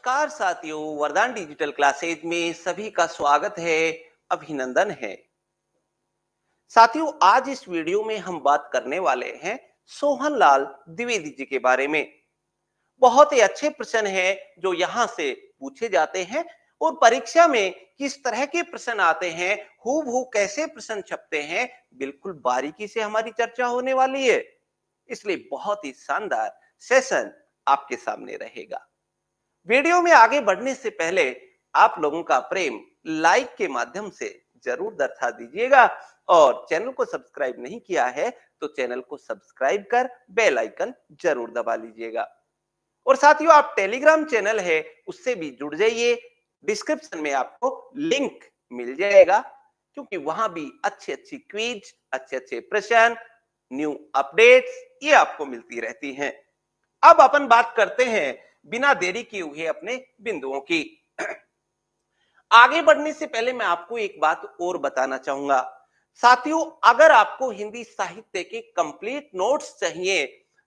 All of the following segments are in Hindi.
नमस्कार साथियों, वरदान डिजिटल क्लासेज में सभी का स्वागत है, अभिनंदन है। साथियों, आज इस वीडियो में हम बात करने वाले हैं सोहनलाल द्विवेदी जी के बारे में। बहुत ही अच्छे प्रश्न हैं जो यहाँ से पूछे जाते हैं और परीक्षा में किस तरह के प्रश्न आते हैं, हूबहू कैसे प्रश्न छपते हैं, बिल्कुल बारीकी से हमारी चर्चा होने वाली है। इसलिए बहुत ही शानदार सेशन आपके सामने रहेगा। वीडियो में आगे बढ़ने से पहले आप लोगों का प्रेम लाइक के माध्यम से जरूर दर्शा दीजिएगा और चैनल को सब्सक्राइब नहीं किया है तो चैनल को सब्सक्राइब कर बेल आइकन जरूर दबा लीजिएगा। और साथियों, आप टेलीग्राम चैनल है उससे भी जुड़ जाइए। डिस्क्रिप्शन में आपको लिंक मिल जाएगा, क्योंकि वहां भी अच्छी अच्छी क्विज, अच्छे अच्छे प्रश्न, न्यू अपडेट्स ये आपको मिलती रहती हैं। अब अपन बात करते हैं बिना देरी किए हुए अपने बिंदुओं की। आगे बढ़ने से पहले मैं आपको एक बात और बताना चाहूंगा। साथियों, अगर आपको हिंदी साहित्य के कंप्लीट नोट्स चाहिए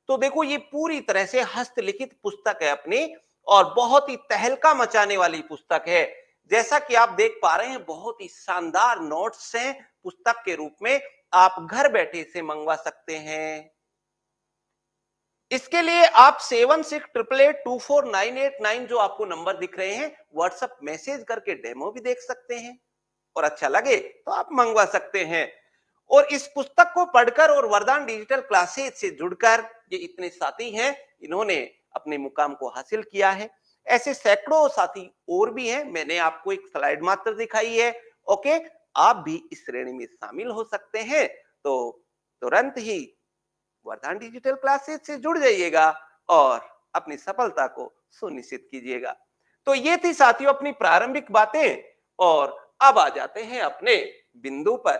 तो देखो, ये पूरी तरह से हस्तलिखित पुस्तक है अपनी, और बहुत ही तहलका मचाने वाली पुस्तक है। जैसा कि आप देख पा रहे हैं, बहुत ही शानदार नोट्स हैं पुस्तक के रूप में। आप घर बैठे इसे मंगवा सकते हैं। इसके लिए आप 7688249889 जो आपको नंबर दिख रहे हैं, व्हाट्सएप मैसेज करके डेमो भी देख सकते हैं, और अच्छा लगे तो आप मंगवा सकते हैं। और इस पुस्तक को पढ़कर और वरदान डिजिटल क्लासेज से जुड़कर ये इतने साथी हैं, इन्होंने अपने मुकाम को हासिल किया है। ऐसे सैकड़ों साथी और भी हैं, मैंने आपको एक स्लाइड मात्र दिखाई है। ओके, आप भी इस श्रेणी में शामिल हो सकते हैं। तो तुरंत ही वरदान डिजिटल क्लासेस से जुड़ जाइएगा और अपनी सफलता को सुनिश्चित कीजिएगा। तो ये थी साथियों अपनी प्रारंभिक बातें, और अब आ जाते हैं अपने बिंदु पर।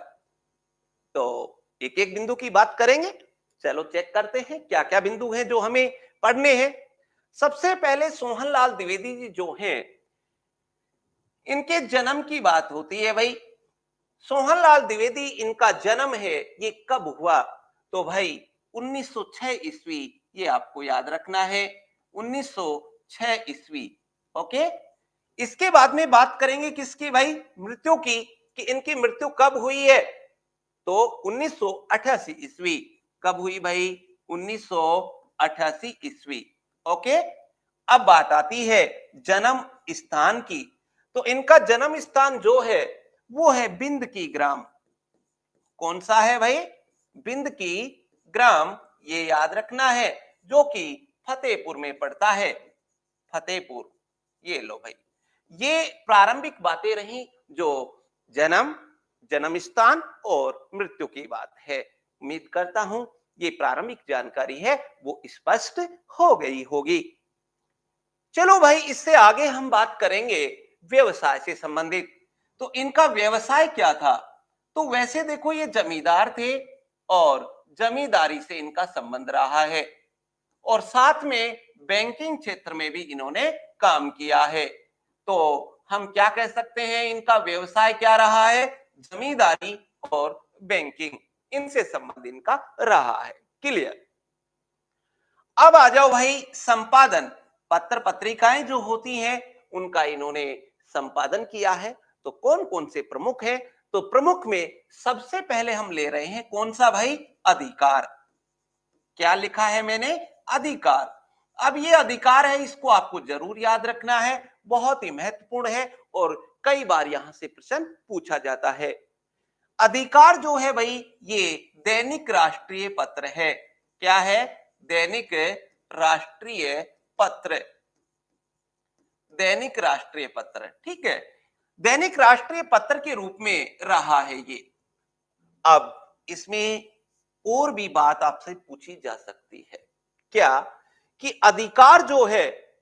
तो एक एक बिंदु की बात करेंगे। चलो चेक करते हैं क्या क्या बिंदु हैं जो हमें पढ़ने हैं। सबसे पहले सोहनलाल द्विवेदी जी जो हैं, इनके जन्म की बात होती है भाई। सोहनलाल द्विवेदी, इनका जन्म है, ये कब हुआ? तो भाई 1906 ईस्वी, ये आपको याद रखना है, 1906 ईस्वी। ओके, इसके बाद में बात करेंगे किसकी भाई? मृत्यु की, कि इनकी मृत्यु कब हुई है? तो 1988 ईस्वी। कब हुई भाई? 1988 ईस्वी। ओके, अब बात आती है जन्म स्थान की। तो इनका जन्म स्थान जो है वो है बिंद की ग्राम। कौन सा है भाई? बिंद की ग्राम, ये याद रखना है, जो कि फतेहपुर में पड़ता है। फतेहपुर, ये लो भाई। ये प्रारंभिक बातें रही जो जन्म, जन्म स्थान और मृत्यु की बात है। उम्मीद करता हूं ये प्रारंभिक जानकारी है वो स्पष्ट हो गई होगी। चलो भाई, इससे आगे हम बात करेंगे व्यवसाय से संबंधित। तो इनका व्यवसाय क्या था? तो वैसे देखो, ये जमींदार थे और जमींदारी से इनका संबंध रहा है, और साथ में बैंकिंग क्षेत्र में भी इन्होंने काम किया है। तो हम क्या कह सकते हैं, इनका व्यवसाय क्या रहा है? जमींदारी और बैंकिंग, इनसे संबंध इनका रहा है। क्लियर? अब आ जाओ भाई संपादन। पत्र पत्रिकाएं जो होती हैं उनका इन्होंने संपादन किया है। तो कौन कौन से प्रमुख हैं? तो प्रमुख में सबसे पहले हम ले रहे हैं कौन सा भाई? अधिकार। क्या लिखा है मैंने? अधिकार। अब ये अधिकार है, इसको आपको जरूर याद रखना है, बहुत ही महत्वपूर्ण है और कई बार यहां से प्रश्न पूछा जाता है। अधिकार जो है भाई, ये दैनिक राष्ट्रीय पत्र है। क्या है? दैनिक राष्ट्रीय पत्र। दैनिक राष्ट्रीय पत्र, ठीक है, दैनिक राष्ट्रीय पत्र के रूप में रहा है ये। अब इसमें और भी बात आपसे पूछी जा सकती है। क्या? कि अधिकार जो है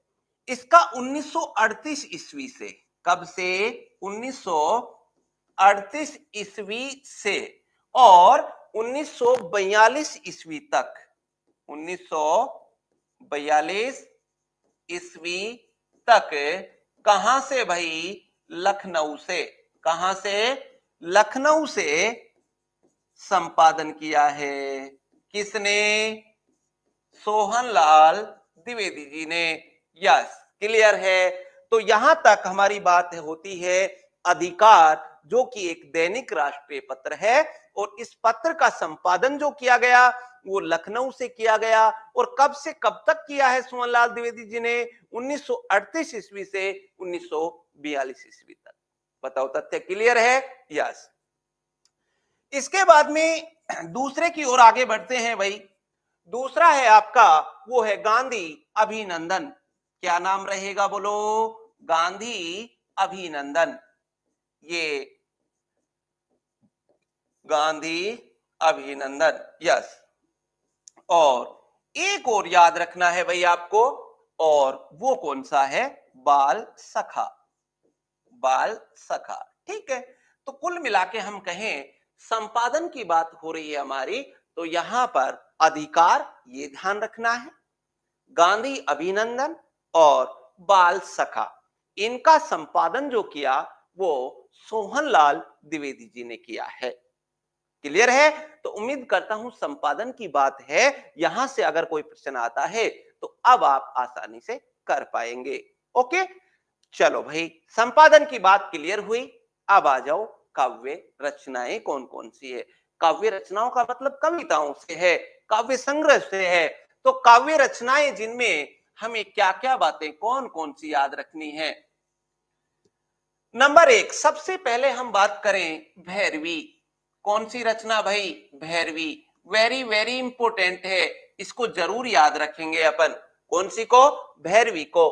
इसका 1938 ईस्वी से, कब से? 1938 ईस्वी से और 1942 ईस्वी तक, 1942 ईस्वी तक कहां से भाई? लखनऊ से। कहां से? लखनऊ से संपादन किया है। किसने? सोहनलाल द्विवेदी जी ने। यस, क्लियर है। तो यहां तक हमारी बात होती है अधिकार, जो कि एक दैनिक राष्ट्रीय पत्र है, और इस पत्र का संपादन जो किया गया वो लखनऊ से किया गया। और कब से कब तक किया है सोहनलाल द्विवेदी जी ने? 1938 ईस्वी से 1942 ईस्वी तक। बताओ तथ्य क्लियर है? यस। इसके बाद में दूसरे की ओर आगे बढ़ते हैं भाई। दूसरा है आपका, वो है गांधी अभिनंदन। क्या नाम रहेगा बोलो? गांधी अभिनंदन। ये गांधी अभिनंदन, यस। और एक और याद रखना है भाई आपको, और वो कौन सा है? बाल सखा। बाल सखा, ठीक है। तो कुल मिला के हम कहें, संपादन की बात हो रही है हमारी, तो यहां पर अधिकार ये ध्यान रखना है, गांधी अभिनंदन और बाल सखा, इनका संपादन जो किया वो सोहनलाल द्विवेदी जी ने किया है। क्लियर है? तो उम्मीद करता हूं संपादन की बात है, यहां से अगर कोई प्रश्न आता है तो अब आप आसानी से कर पाएंगे। ओके, चलो भाई, संपादन की बात क्लियर हुई। अब आ जाओ, काव्य रचनाएं कौन कौन सी है? काव्य रचनाओं का मतलब कविताओं से है, काव्य संग्रह से है। तो काव्य रचनाएं जिनमें हमें क्या क्या बातें कौन कौन सी याद रखनी है? नंबर 1, सबसे पहले हम बात करें भैरवी। कौन सी रचना भाई? भैरवी। वेरी वेरी इंपोर्टेंट है, इसको जरूर याद रखेंगे अपन। कौन सी को? भैरवी को।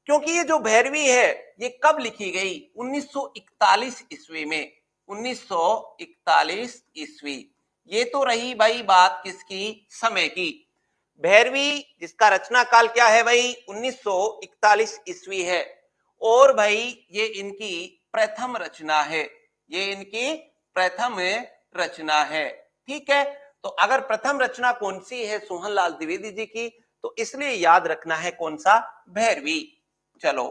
क्योंकि ये जो भैरवी है ये कब लिखी गई? 1941 ईस्वी में। 1941 ईस्वी। ये तो रही भाई बात किसकी? समय की। भैरवी जिसका रचना काल क्या है भाई? 1941 ईस्वी है। और भाई ये इनकी प्रथम रचना है, ये इनकी प्रथम रचना है। ठीक है, तो अगर प्रथम रचना कौन सी है? सोहनलाल द्विवेदी जी की, तो इसलिए याद रखना है कौन सा? भैरवी। चलो,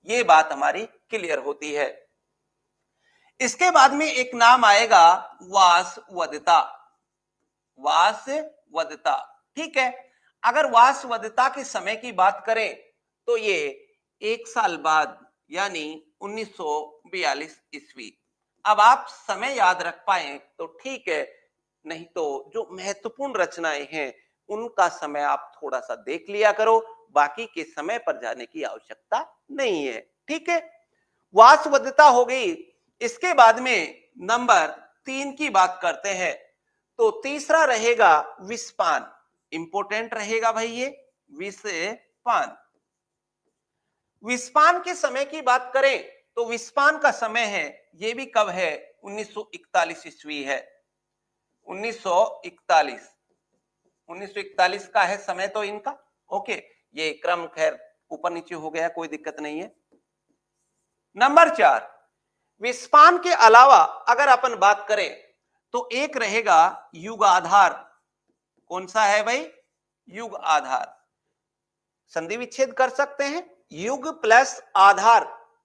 ये बात हमारी क्लियर होती है। इसके बाद में एक नाम आएगा वासवदत्ता। वासवदत्ता, ठीक है। अगर वासवदत्ता के समय की बात करें तो ये एक साल बाद, यानी 1942 ईस्वी। अब आप समय याद रख पाए तो ठीक है, नहीं तो जो महत्वपूर्ण रचनाएं हैं उनका समय आप थोड़ा सा देख लिया करो, बाकी के समय पर जाने की आवश्यकता नहीं है। ठीक है, वासवदत्ता हो गई। इसके बाद में नंबर 3 की बात करते हैं, तो तीसरा रहेगा विस्पान। इंपोर्टेंट रहेगा भाई ये विस्पान। विस्पान के समय की बात करें तो विस्पान का समय है, ये भी कब है? 1941 ईस्वी है। 1941 1941 का है समय तो इनका। ओके, ये क्रम खैर ऊपर नीचे हो गया, कोई दिक्कत नहीं है। नंबर 4, विस्पान के अलावा अगर अपन बात करें तो एक रहेगा युग आधार। कौन सा है भाई? युग आधार। संधि विच्छेद कर सकते हैं, युग प्लस आधार,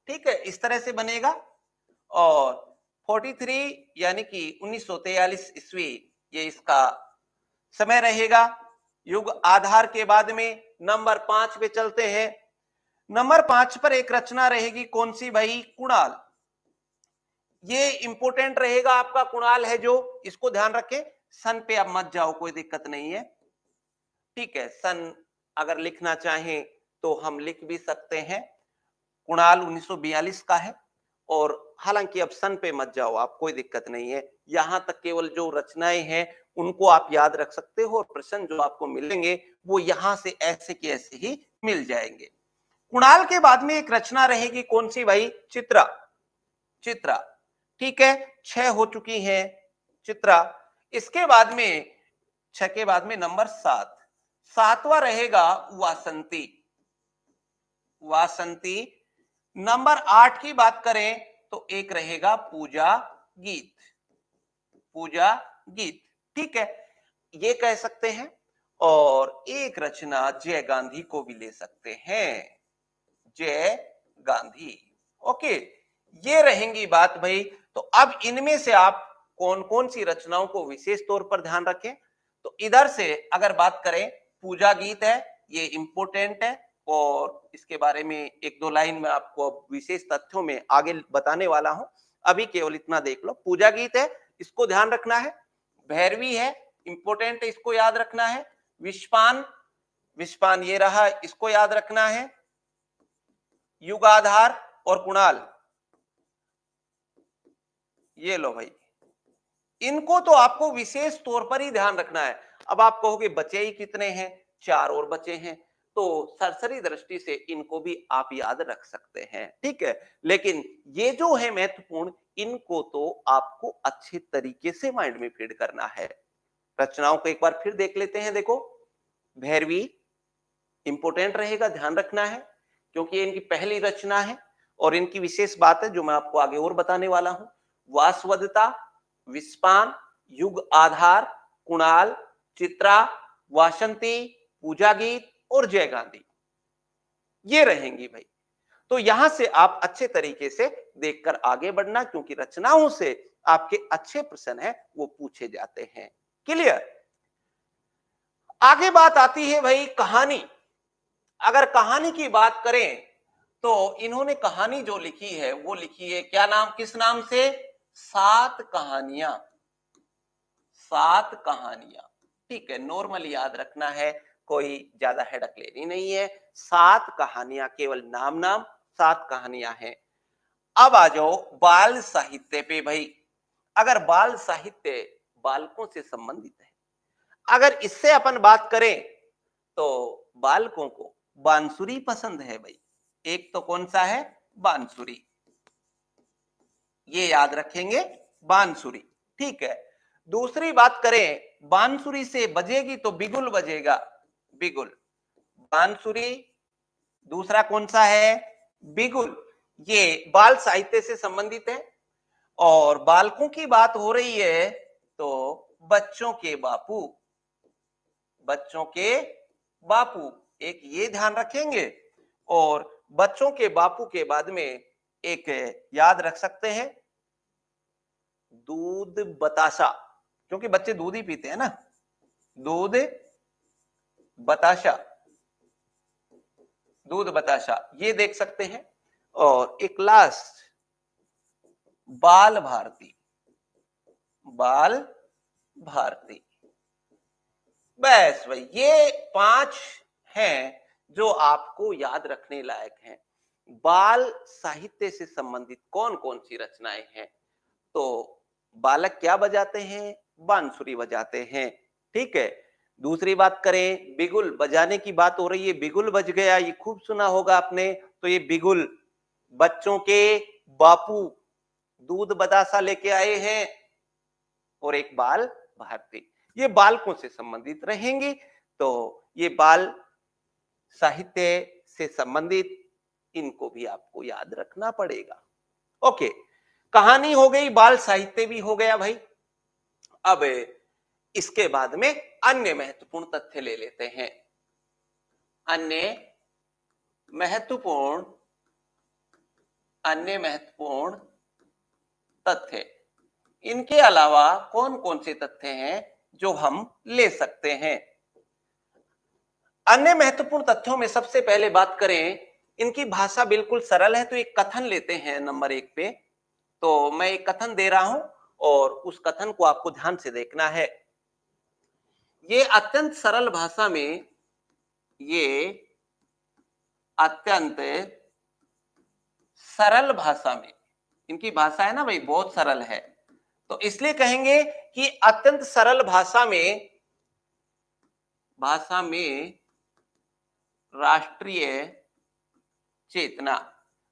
ठीक है, इस तरह से बनेगा। और 43 यानी कि 1943 ईस्वी, ये इसका समय रहेगा। युग आधार के बाद में नंबर 5 पे चलते हैं। नंबर 5 पर एक रचना रहेगी, कौन सी भाई? कुणाल। ये इंपोर्टेंट रहेगा आपका, कुणाल है जो, इसको ध्यान रखें। सन पे अब मत जाओ, कोई दिक्कत नहीं है। ठीक है, सन अगर लिखना चाहें तो हम लिख भी सकते हैं। कुणाल 1942 का है। और हालांकि अब सन पे मत जाओ आप, कोई दिक्कत नहीं है। यहां तक केवल जो रचनाएं हैं उनको आप याद रख सकते हो, और प्रश्न जो आपको मिलेंगे वो यहां से ऐसे के ऐसे ही मिल जाएंगे। कुणाल के बाद में एक रचना रहेगी, कौन सी भाई? चित्रा। चित्रा, ठीक है, 6 हो चुकी है चित्रा। इसके बाद में 6 के बाद में नंबर 7, सातवां रहेगा वासंती। वासंती। नंबर 8 की बात करें तो एक रहेगा पूजा गीत। पूजा गीत, ठीक है, ये कह सकते हैं। और एक रचना जय गांधी को भी ले सकते हैं, जय गांधी। ओके, ये रहेंगी बात भाई। तो अब इनमें से आप कौन कौन सी रचनाओं को विशेष तौर पर ध्यान रखें? तो इधर से अगर बात करें, पूजा गीत है, ये इंपोर्टेंट है, और इसके बारे में एक दो लाइन में आपको विशेष तथ्यों में आगे बताने वाला हूं। अभी केवल इतना देख लो। पूजा गीत है, इसको ध्यान रखना है। भैरवी है, इंपॉर्टेंट है, इसको याद रखना है। विश्वान, विश्वान ये रहा, इसको याद रखना है। युगाधार और कुणाल, ये लो भाई, इनको तो आपको विशेष तौर पर ही ध्यान रखना है। अब आप कहोगे बचे ही कितने हैं, 4 और बचे हैं, तो सरसरी दृष्टि से इनको भी आप याद रख सकते हैं, ठीक है। लेकिन ये जो है महत्वपूर्ण, इनको तो आपको अच्छे तरीके से माइंड में फीड करना है। रचनाओं को एक बार फिर देख लेते हैं। देखो, भैरवी इंपोर्टेंट रहेगा, ध्यान रखना है, क्योंकि ये इनकी पहली रचना है और इनकी विशेष बात है जो मैं आपको आगे और बताने वाला हूं। वासवदता, विस्पान, युग आधार, कुणाल, चित्रा, वासंती, पूजा गीत और जय गांधी, ये रहेंगी भाई। तो यहां से आप अच्छे तरीके से देखकर आगे बढ़ना, क्योंकि रचनाओं से आपके अच्छे प्रश्न है वो पूछे जाते हैं। क्लियर। आगे बात आती है भाई कहानी। अगर कहानी की बात करें तो इन्होंने कहानी जो लिखी है वो लिखी है क्या नाम, किस नाम से, 7 कहानियां। 7 कहानियां, ठीक है, नॉर्मल याद रखना है, कोई ज्यादा हेडक लेनी नहीं है। 7 कहानियां, केवल नाम नाम 7 कहानियां हैं। अब आ जाओ बाल साहित्य पे भाई। अगर बाल साहित्य बालकों से संबंधित है, अगर इससे अपन बात करें तो बालकों को बांसुरी पसंद है भाई। एक तो कौन सा है, बांसुरी, ये याद रखेंगे, बांसुरी, ठीक है। दूसरी बात करें, बांसुरी से बजेगी तो बिगुल बजेगा, बिगुल, बांसुरी। दूसरा कौन सा है, बिगुल। ये बाल साहित्य से संबंधित है। और बालकों की बात हो रही है तो बच्चों के बापू, बच्चों के बापू, एक ये ध्यान रखेंगे। और बच्चों के बापू के बाद में एक याद रख सकते हैं, दूध बताशा, क्योंकि बच्चे दूध ही पीते हैं ना, दूध बताशा, दूध बताशा, ये देख सकते हैं। और एक लास्ट बाल भारती, बाल भारती। बस भाई ये 5 हैं जो आपको याद रखने लायक हैं। बाल साहित्य से संबंधित कौन कौन सी रचनाएं हैं, तो बालक क्या बजाते हैं, बांसुरी बजाते हैं, ठीक है। दूसरी बात करें, बिगुल बजाने की बात हो रही है, बिगुल बज गया, ये खूब सुना होगा आपने। तो ये बिगुल, बच्चों के बापू दूध बतासा लेके आए हैं, और एक बाल भारती, ये बालकों से संबंधित रहेंगी। तो ये बाल साहित्य से संबंधित, इनको भी आपको याद रखना पड़ेगा। ओके, कहानी हो गई, बाल साहित्य भी हो गया भाई। अब इसके बाद में अन्य महत्वपूर्ण तथ्य ले लेते हैं। अन्य महत्वपूर्ण तथ्य, इनके अलावा कौन कौन से तथ्य हैं जो हम ले सकते हैं। अन्य महत्वपूर्ण तथ्यों में सबसे पहले बात करें, इनकी भाषा बिल्कुल सरल है। तो एक कथन लेते हैं नंबर 1 पे। तो मैं एक कथन दे रहा हूं और उस कथन को आपको ध्यान से देखना है। ये अत्यंत सरल भाषा में, ये अत्यंत सरल भाषा में, इनकी भाषा है ना भाई, बहुत सरल है, तो इसलिए कहेंगे कि अत्यंत सरल भाषा में राष्ट्रीय चेतना।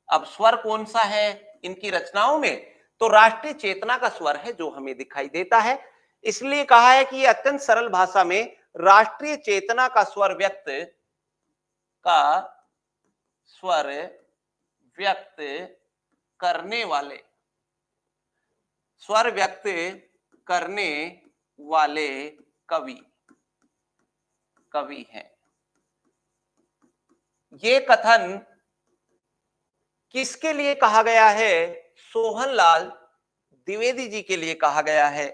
अब स्वर कौन सा है इनकी रचनाओं में, तो राष्ट्रीय चेतना का स्वर है जो हमें दिखाई देता है। इसलिए कहा है कि अत्यंत सरल भाषा में राष्ट्रीय चेतना का स्वर व्यक्त करने वाले कवि हैं। ये कथन किसके लिए कहा गया है, सोहनलाल द्विवेदी जी के लिए कहा गया है।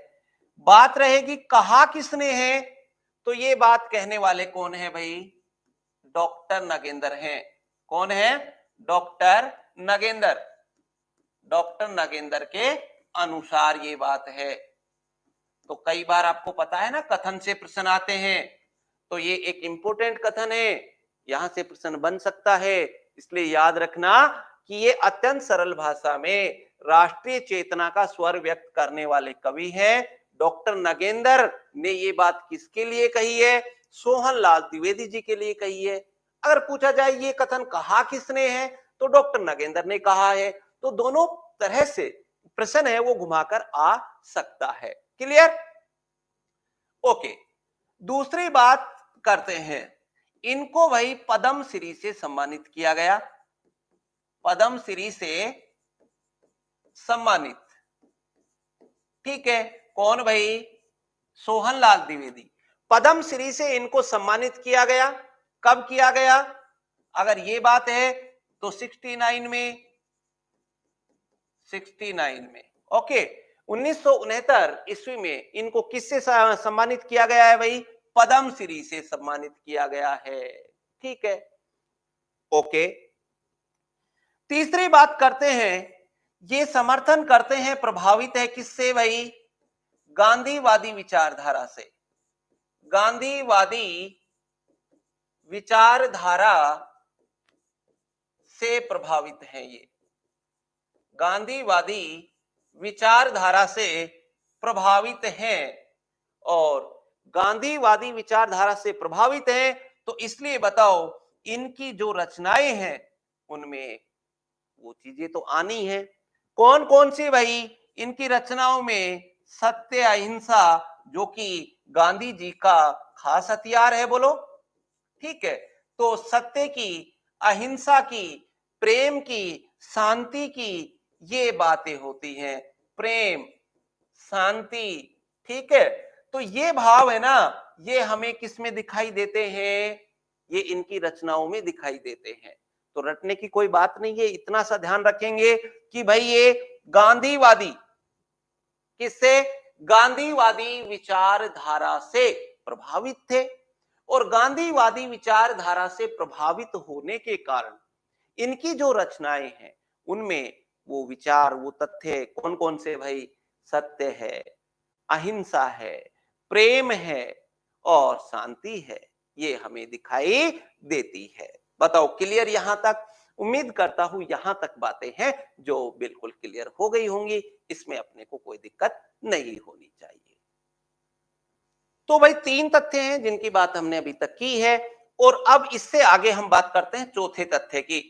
बात रहेगी कहा किसने है, तो ये बात कहने वाले कौन है भाई, डॉक्टर नगेंद्र हैं। कौन है? डॉक्टर नगेंद्र। डॉक्टर नगेंद्र के अनुसार ये बात है। तो कई बार आपको पता है ना, कथन से प्रश्न आते हैं, तो ये एक इंपॉर्टेंट कथन है, यहां से प्रश्न बन सकता है। इसलिए याद रखना कि ये अत्यंत सरल भाषा में राष्ट्रीय चेतना का स्वर व्यक्त करने वाले कवि हैं डॉक्टर नगेंद्र ने। ये बात किसके लिए कही है? सोहनलाल द्विवेदी जी के लिए कही है। अगर पूछा जाए ये कथन कहा किसने है, तो डॉक्टर नगेंद्र ने कहा है। तो दोनों तरह से प्रश्न है वो घुमाकर आ सकता है। क्लियर? ओके, दूसरी बात करते हैं, इनको वही पद्मश्री से सम्मानित किया गया। पद्मश्री से सम्मानित, ठीक है। कौन भाई? सोहनलाल द्विवेदी। पद्मश्री से इनको सम्मानित किया गया। कब किया गया? अगर ये बात है तो 69 में, 69 में। ओके, 1969 ईस्वी में इनको किससे सम्मानित किया गया है भाई? पद्मश्री से सम्मानित किया गया है। ठीक है, ओके। तीसरी बात करते हैं, ये समर्थन करते हैं, प्रभावित है किससे भाई? गांधीवादी विचारधारा से। गांधीवादी विचारधारा से प्रभावित हैं ये। गांधीवादी विचारधारा से प्रभावित हैं, और गांधीवादी विचारधारा से प्रभावित हैं तो इसलिए बताओ इनकी जो रचनाएं हैं उनमें वो चीजें तो आनी है। कौन कौन सी भाई? इनकी रचनाओं में सत्य अहिंसा, जो कि गांधी जी का खास हथियार है, बोलो। ठीक है, तो सत्य की, अहिंसा की, प्रेम की, शांति की, ये बातें होती हैं। प्रेम, शांति, ठीक है। तो ये भाव है ना, ये हमें किस में दिखाई देते हैं? ये इनकी रचनाओं में दिखाई देते हैं। तो रटने की कोई बात नहीं है, इतना सा ध्यान रखेंगे कि भाई ये गांधीवादी, किससे? गांधीवादी विचारधारा से प्रभावित थे, और गांधीवादी विचारधारा से प्रभावित होने के कारण इनकी जो रचनाएं हैं उनमें वो विचार, वो तथ्य कौन कौन से भाई? सत्य है, अहिंसा है, प्रेम है और शांति है, ये हमें दिखाई देती है। बताओ, क्लियर यहां तक? उम्मीद करता हूं यहां तक बातें हैं जो बिल्कुल क्लियर हो गई होंगी, इसमें अपने को कोई दिक्कत नहीं होनी चाहिए। तो भाई 3 तथ्य हैं जिनकी बात हमने अभी तक की है, और अब इससे आगे हम बात करते हैं चौथे तथ्य की।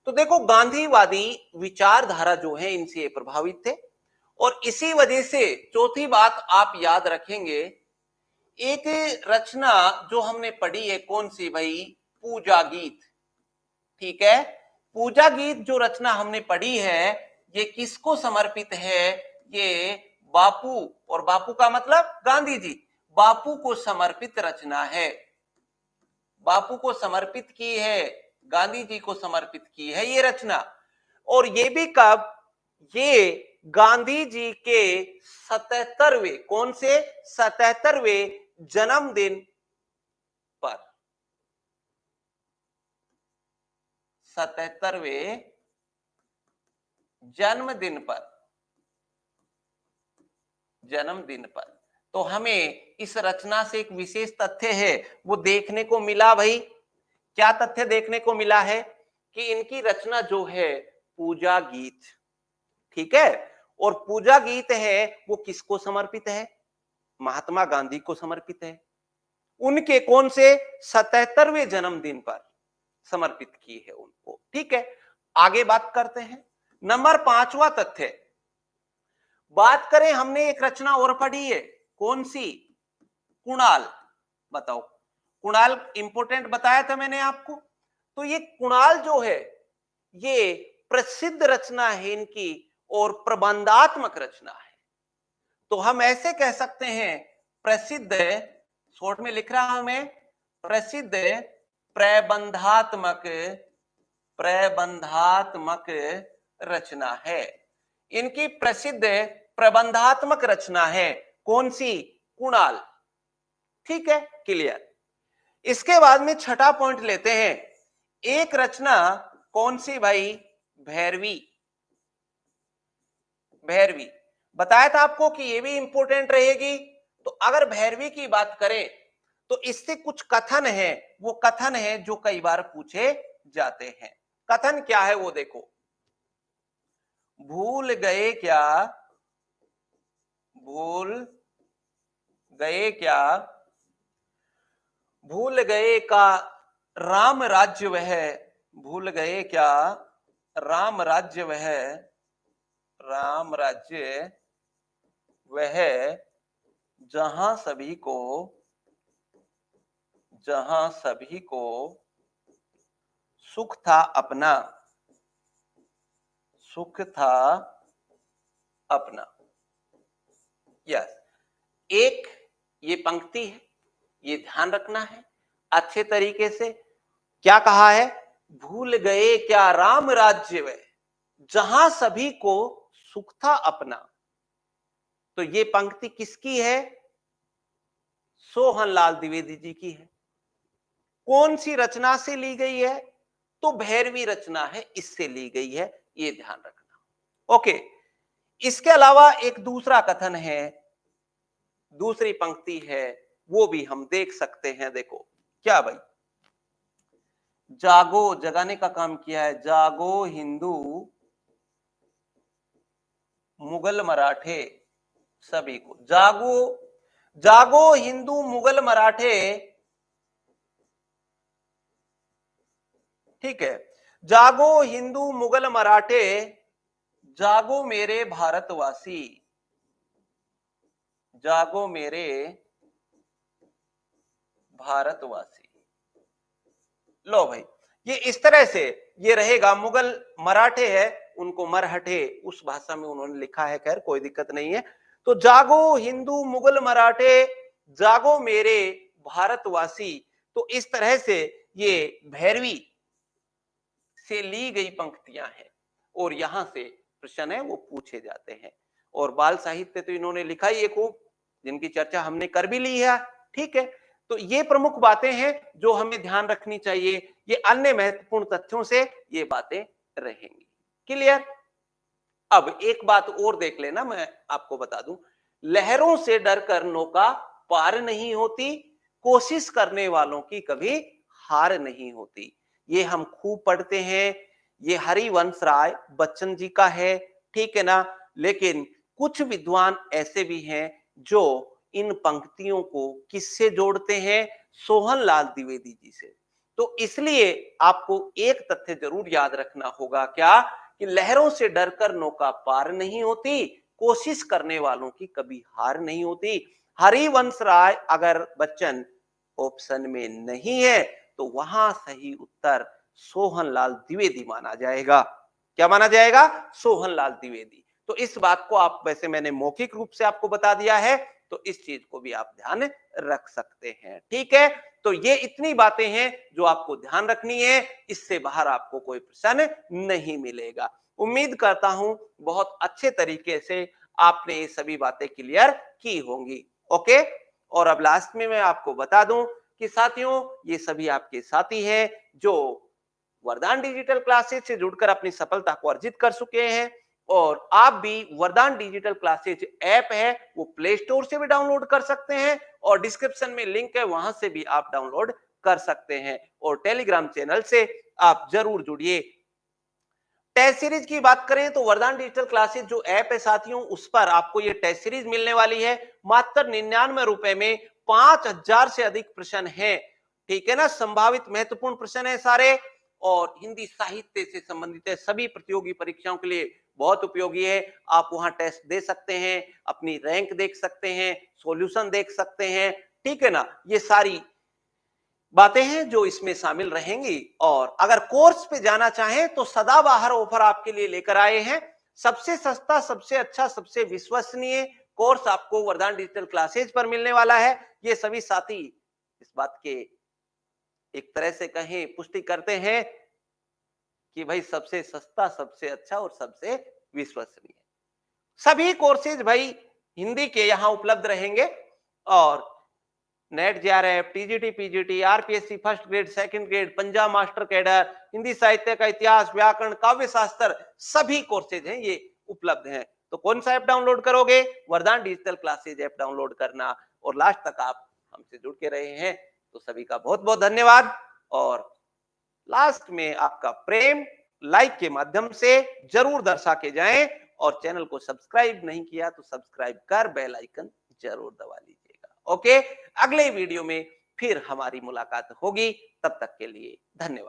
तो देखो, गांधीवादी विचारधारा जो है इनसे प्रभावित थे, और इसी वजह से चौथी बात आप याद रखेंगे, एक रचना जो हमने पढ़ी है, कौन सी भाई? पूजा गीत। ठीक है, पूजा गीत जो रचना हमने पढ़ी है, ये किसको समर्पित है? ये बापू, और बापू का मतलब गांधी जी, बापू को समर्पित रचना है। बापू को समर्पित की है, गांधी जी को समर्पित की है ये रचना। और ये भी कब? ये गांधी जी के 77वें, कौन से? 77वें जन्मदिन पर। 77वें जन्मदिन पर, जन्मदिन पर। तो हमें इस रचना से एक विशेष तथ्य है वो देखने को मिला भाई। क्या तथ्य देखने को मिला है? कि इनकी रचना जो है पूजा गीत, ठीक है, और पूजा गीत है वो किसको समर्पित है? महात्मा गांधी को समर्पित है। उनके कौन से? 77वें जन्मदिन पर समर्पित की है उनको। ठीक है, आगे बात करते हैं। नंबर 5वां तथ्य, बात करें, हमने एक रचना और पढ़ी है, कौन सी? कुणाल। बताओ, कुणाल इंपोर्टेंट बताया था मैंने आपको। तो ये कुणाल जो है ये प्रसिद्ध रचना है इनकी, और प्रबंधात्मक रचना है। तो हम ऐसे कह सकते हैं, प्रसिद्ध, शॉर्ट में लिख रहा हूं मैं, प्रसिद्ध प्रबंधात्मक, प्रबंधात्मक रचना है। इनकी प्रसिद्ध प्रबंधात्मक रचना है, कौन सी? कुणाल। ठीक है, क्लियर। इसके बाद में छठा पॉइंट लेते हैं, एक रचना कौन सी भाई? भैरवी। भैरवी बताया था आपको कि ये भी इंपॉर्टेंट रहेगी। तो अगर भैरवी की बात करें तो इससे कुछ कथन है, वो कथन है जो कई बार पूछे जाते हैं। कथन क्या है वो देखो, भूल गए क्या, भूल गए क्या, भूल गए का राम राज्य वह, भूल गए क्या राम राज्य वह, राम राज्य वह जहां सभी को, जहां सभी को सुख था अपना, सुख था अपना। यस, एक ये पंक्ति है, ये ध्यान रखना है अच्छे तरीके से। क्या कहा है? भूल गए क्या राम राज्य में जहां सभी को सुख था अपना। तो ये पंक्ति किसकी है? सोहनलाल द्विवेदी जी की है। कौन सी रचना से ली गई है? तो भैरवी रचना है, इससे ली गई है, ये ध्यान रखना। ओके, इसके अलावा एक दूसरा कथन है, दूसरी पंक्ति है, वो भी हम देख सकते हैं। देखो क्या भाई, जागो, जगाने का काम किया है, जागो हिंदू मुगल मराठे सभी को, जागो, जागो हिंदू मुगल मराठे, ठीक है, जागो हिंदू मुगल मराठे, जागो मेरे भारतवासी, जागो मेरे भारतवासी। लो भाई, ये इस तरह से ये रहेगा। मुगल मराठे है, उनको मरहटे उस भाषा में उन्होंने लिखा है, खैर कोई दिक्कत नहीं है। तो जागो हिंदू मुगल मराठे, जागो मेरे भारतवासी। तो इस तरह से ये भैरवी से ली गई पंक्तियां हैं और यहां से प्रश्न है वो पूछे जाते हैं। और बाल साहित्य तो इन्होंने लिखा ही है खूब, जिनकी चर्चा हमने कर भी ली है, ठीक है। तो ये प्रमुख बातें हैं जो हमें ध्यान रखनी चाहिए, ये अन्य महत्वपूर्ण तथ्यों से ये बातें रहेंगी। क्लियर? अब एक बात और देख लेना, मैं आपको बता दूं, लहरों से डरकर नौका पार नहीं होती, कोशिश करने वालों की कभी हार नहीं होती। ये हम खूब पढ़ते हैं, ये हरिवंश राय बच्चन जी का है, ठीक है ना। लेकिन कुछ विद्वान ऐसे भी हैं जो इन पंक्तियों को किससे जोड़ते हैं? सोहनलाल द्विवेदी जी से। तो इसलिए आपको एक तथ्य जरूर याद रखना होगा, क्या? कि लहरों से डरकर नौका पार नहीं होती, कोशिश करने वालों की कभी हार नहीं होती। हरिवंश राय अगर बच्चन ऑप्शन में नहीं है तो वहां सही उत्तर सोहनलाल द्विवेदी माना जाएगा। क्या माना जाएगा? सोहनलाल द्विवेदी। तो इस बात को आप, वैसे मैंने मौखिक रूप से आपको बता दिया है, तो इस चीज को भी आप ध्यान रख सकते हैं, ठीक है। तो ये इतनी बातें हैं जो आपको ध्यान रखनी है, इससे बाहर आपको कोई प्रश्न नहीं मिलेगा। उम्मीद करता हूं बहुत अच्छे तरीके से आपने ये सभी बातें क्लियर की होंगी। ओके, और अब लास्ट में मैं आपको बता दूं कि साथियों, ये सभी आपके साथी हैं जो वरदान डिजिटल क्लासेज से जुड़कर अपनी सफलता को अर्जित कर चुके हैं। और आप भी वरदान डिजिटल क्लासेज ऐप है वो प्ले स्टोर से भी डाउनलोड कर सकते हैं, और डिस्क्रिप्शन में लिंक है, वहां से भी आप डाउनलोड कर सकते हैं। और टेलीग्राम चैनल से आप जरूर जुड़िए। टेस्ट सीरीज की बात करें तो वरदान डिजिटल क्लासेज जो ऐप है साथियों, उस पर आपको ये टेस्ट सीरीज मिलने वाली है मात्र 99 रुपए में। 5000 से अधिक प्रश्न है, ठीक है ना, संभावित महत्वपूर्ण प्रश्न है सारे, और हिंदी साहित्य से संबंधित है, सभी प्रतियोगी परीक्षाओं के लिए बहुत उपयोगी है। आप वहां टेस्ट दे सकते हैं, अपनी रैंक देख सकते हैं, सॉल्यूशन देख सकते हैं, ठीक है ना। ये सारी बातें हैं जो इसमें शामिल रहेंगी। और अगर कोर्स पे जाना चाहें तो सदाबहार ऑफर आपके लिए लेकर आए हैं। सबसे सस्ता, सबसे अच्छा, सबसे विश्वसनीय कोर्स आपको वरदान डिजिटल क्लासेज पर मिलने वाला है। ये सभी साथी इस बात के एक तरह से कहें पुष्टि करते हैं कि भाई सबसे सस्ता, सबसे अच्छा और सबसे विश्वसनीय सभी कोर्सेज भाई हिंदी के यहां उपलब्ध रहेंगे। और net JRF, TGT, PGT, RPSC first grade, second grade, Punjab master cadre, Hindi साहित्य का इतिहास, व्याकरण, काव्य शास्त्र, सभी कोर्सेज हैं ये उपलब्ध हैं। तो कौन सा ऐप डाउनलोड करोगे? वरदान डिजिटल क्लासेज ऐप डाउनलोड करना। और लास्ट तक आप हमसे जुड़ के रहे हैं तो सभी का बहुत बहुत धन्यवाद। और लास्ट में आपका प्रेम लाइक के माध्यम से जरूर दर्शा के जाएं, और चैनल को सब्सक्राइब नहीं किया तो सब्सक्राइब कर बेल आइकन जरूर दबा लीजिएगा। ओके, अगले वीडियो में फिर हमारी मुलाकात होगी, तब तक के लिए धन्यवाद।